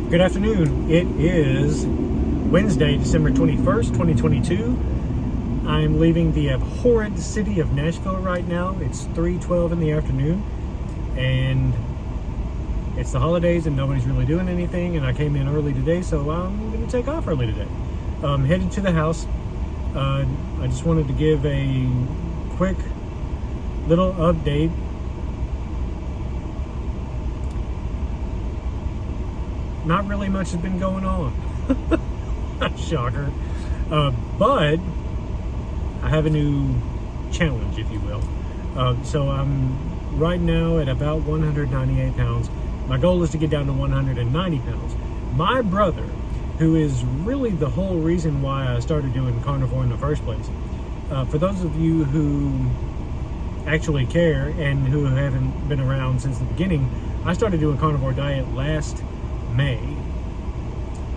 Good afternoon. It is Wednesday, December 21st, 2022. I'm leaving the abhorrent city of Nashville right now. It's 3:12 in the afternoon, and it's the holidays and nobody's really doing anything, and I came in early today, so I'm going to take off early today. Headed to the house. I just wanted to give a quick little update. Not really much has been going on. Shocker. But I have a new challenge, if you will. So I'm right now at about 198 pounds. My goal is to get down to 190 pounds. My brother, who is really the whole reason why I started doing carnivore in the first place. For those of you who actually care and who haven't been around since the beginning, I started doing carnivore diet last May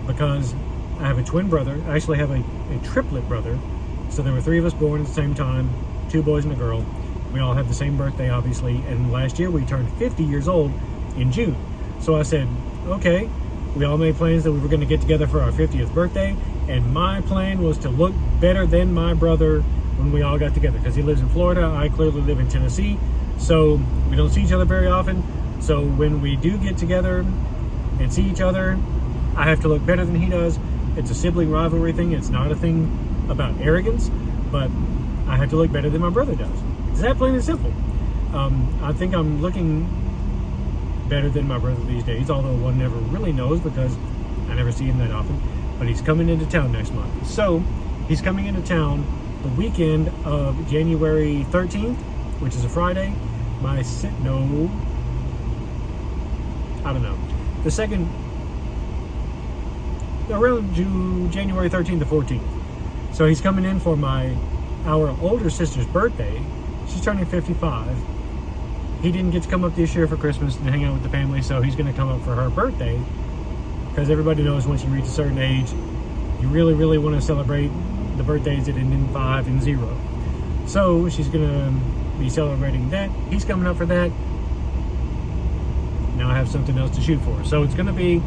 because I have a twin brother. I actually have a triplet brother. So there were three of us born at the same time, 2 boys and a girl. We all have the same birthday, obviously, and last year we turned 50 years old in June. So I said, okay, we all made plans that we were going to get together for our 50th birthday, and my plan was to look better than my brother when we all got together, because he lives in Florida, I clearly live in Tennessee, so we don't see each other very often. So when we do get together and see each other, I have to look better than he does. It's a sibling rivalry thing. It's not a thing about arrogance, but I have to look better than my brother does. It's that plain and simple. I think I'm looking better than my brother these days, although one never really knows because I never see him that often. But he's coming into town next month. So he's coming into town the weekend of January 13th, which is a Friday. The second, around January 13th to 14th. So he's coming in for our older sister's birthday. She's turning 55. He didn't get to come up this year for Christmas and hang out with the family, so he's going to come up for her birthday, because everybody knows once you reach a certain age, you really, really want to celebrate the birthdays that end in 5 and 0. So she's going to be celebrating that. He's coming up for that. Now I have something else to shoot for. So it's going to be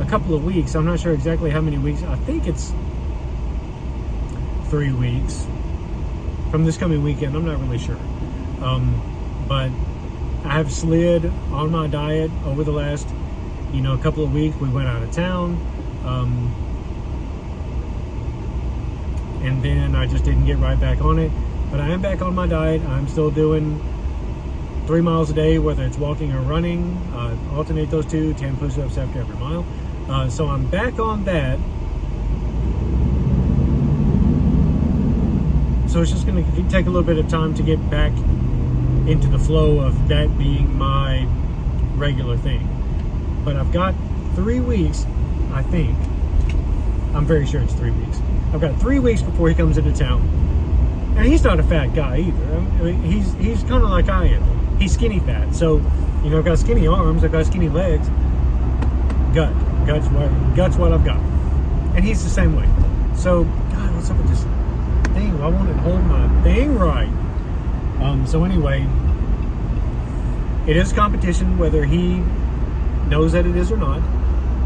a couple of weeks. I'm not sure exactly how many weeks. I think it's 3 weeks from this coming weekend. I'm not really sure. But I have slid on my diet over the last, couple of weeks. We went out of town. And then I just didn't get right back on it. But I am back on my diet. I'm still doing 3 miles a day, whether it's walking or running. Alternate those two, 10 push-ups after every mile. So I'm back on that. So it's just going to take a little bit of time to get back into the flow of that being my regular thing. But I've got 3 weeks, I think. I'm very sure it's 3 weeks. I've got 3 weeks before he comes into town. And he's not a fat guy either. I mean, he's kind of like I am. He's skinny fat. So, I've got skinny arms, I've got skinny legs. Gut's what I've got. And he's the same way. So, God, what's up with this thing? I want to hold my thing right. So anyway, it is competition, whether he knows that it is or not.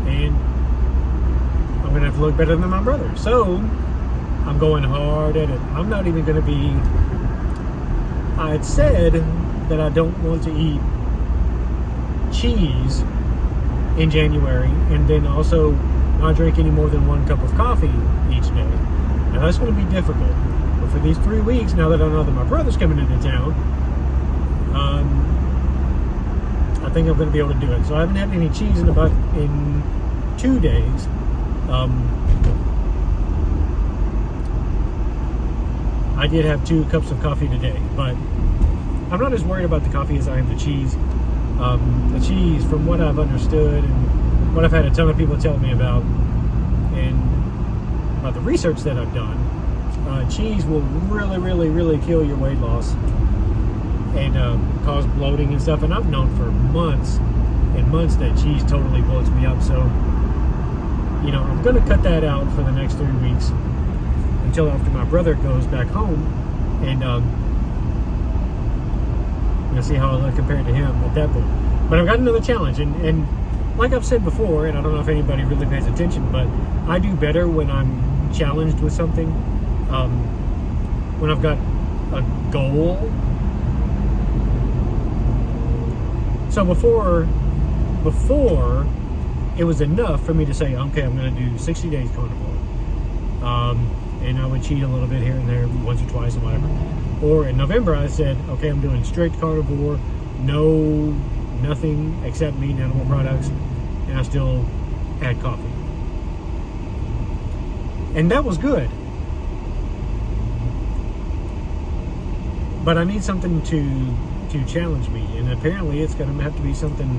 And I'm going to have to look better than my brother. So, I'm going hard at it. I'm not even going to be... I had said that I don't want to eat cheese in January, and then also not drink any more than 1 cup of coffee each day. Now that's going to be difficult. But for these 3 weeks, now that I know that my brother's coming into town, I think I'm going to be able to do it. So I haven't had any cheese in 2 days. I did have 2 cups of coffee today, but I'm not as worried about the coffee as I am the cheese. The cheese, from what I've understood and what I've had a ton of people tell me about, and the research that I've done, cheese will really, really, really kill your weight loss and cause bloating and stuff. And I've known for months and months that cheese totally bloats me up. So, I'm going to cut that out for the next 3 weeks until after my brother goes back home, and see how I look compared to him at that point. But I've got another challenge, and like I've said before, and I don't know if anybody really pays attention, but I do better when I'm challenged with something. When I've got a goal. So before it was enough for me to say, okay, I'm going to do 60 days carnivore. And I would cheat a little bit here and there, once or twice or whatever. Or in November, I said, okay, I'm doing strict carnivore, nothing except meat and animal products, and I still had coffee. And that was good. But I need something to challenge me, and apparently it's going to have to be something.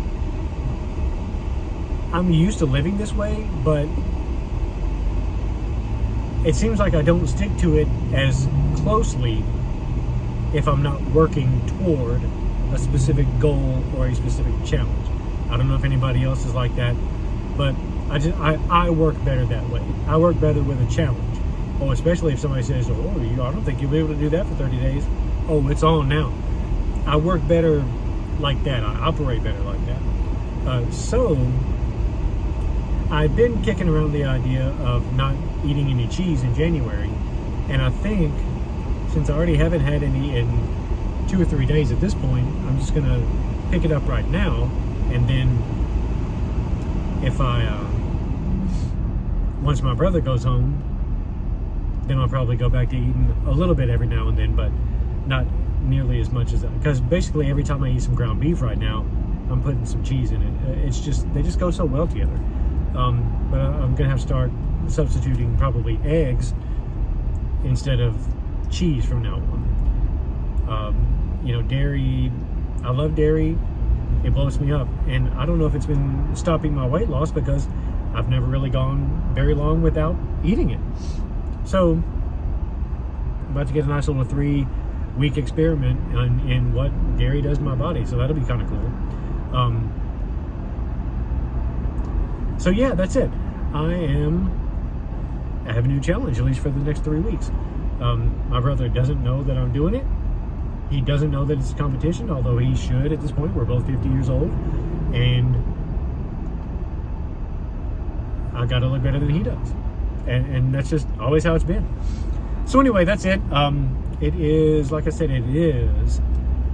I'm used to living this way, but it seems like I don't stick to it as closely if I'm not working toward a specific goal or a specific challenge. I don't know if anybody else is like that, but I work better that way. I work better with a challenge. Oh, especially if somebody says, oh, I don't think you'll be able to do that for 30 days. Oh, it's on now. I work better like that. I operate better like that. So I've been kicking around the idea of not eating any cheese in January, and I think since I already haven't had any in 2 or 3 days at this point, I'm just gonna pick it up right now, and then if once my brother goes home, then I'll probably go back to eating a little bit every now and then, but not nearly as much as that. Because basically every time I eat some ground beef right now, I'm putting some cheese in it. It's just, they just go so well together. But I'm gonna have to start substituting probably eggs instead of cheese from now on. Dairy, I love dairy. It blows me up, and I don't know if it's been stopping my weight loss because I've never really gone very long without eating it. So I'm about to get a nice little 3-week experiment in what dairy does to my body, so that'll be kind of cool. So yeah, that's it. I have a new challenge, at least for the next 3 weeks. My brother doesn't know that I'm doing it. He doesn't know that it's a competition, although he should at this point. We're both 50 years old, and I gotta look better than he does. And that's just always how it's been. So anyway, that's it. It is, like I said, it is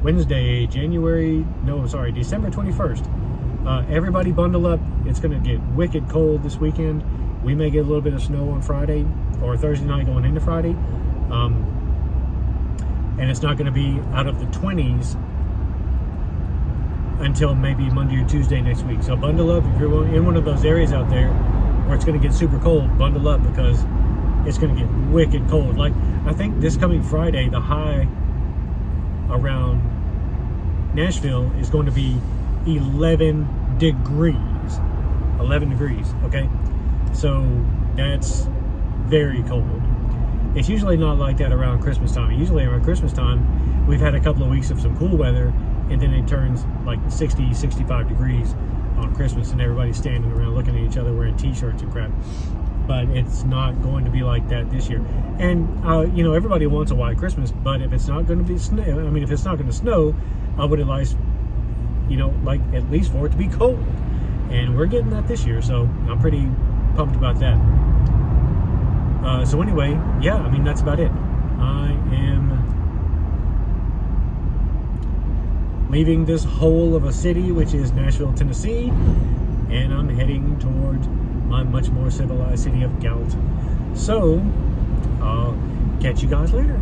Wednesday, December 21st. Everybody bundle up. It's going to get wicked cold this weekend. We may get a little bit of snow on Friday or Thursday night going into Friday. And it's not going to be out of the 20s until maybe Monday or Tuesday next week. So bundle up. If you're in one of those areas out there where it's going to get super cold, bundle up, because it's going to get wicked cold. Like, I think this coming Friday, the high around Nashville is going to be 11 degrees. 11 degrees, okay? So that's very cold. It's usually not like that around Christmas time. Usually around Christmas time, we've had a couple of weeks of some cool weather, and then it turns like 60, 65 degrees on Christmas, and everybody's standing around looking at each other wearing t-shirts and crap. But it's not going to be like that this year. And everybody wants a white Christmas, but if it's not going to be if it's not going to snow, I would advise, like at least for it to be cold. And we're getting that this year, so I'm pretty pumped about that. So anyway, yeah, that's about it. I am leaving this hole of a city, which is Nashville, Tennessee, and I'm heading towards my much more civilized city of Gallatin. So I'll catch you guys later.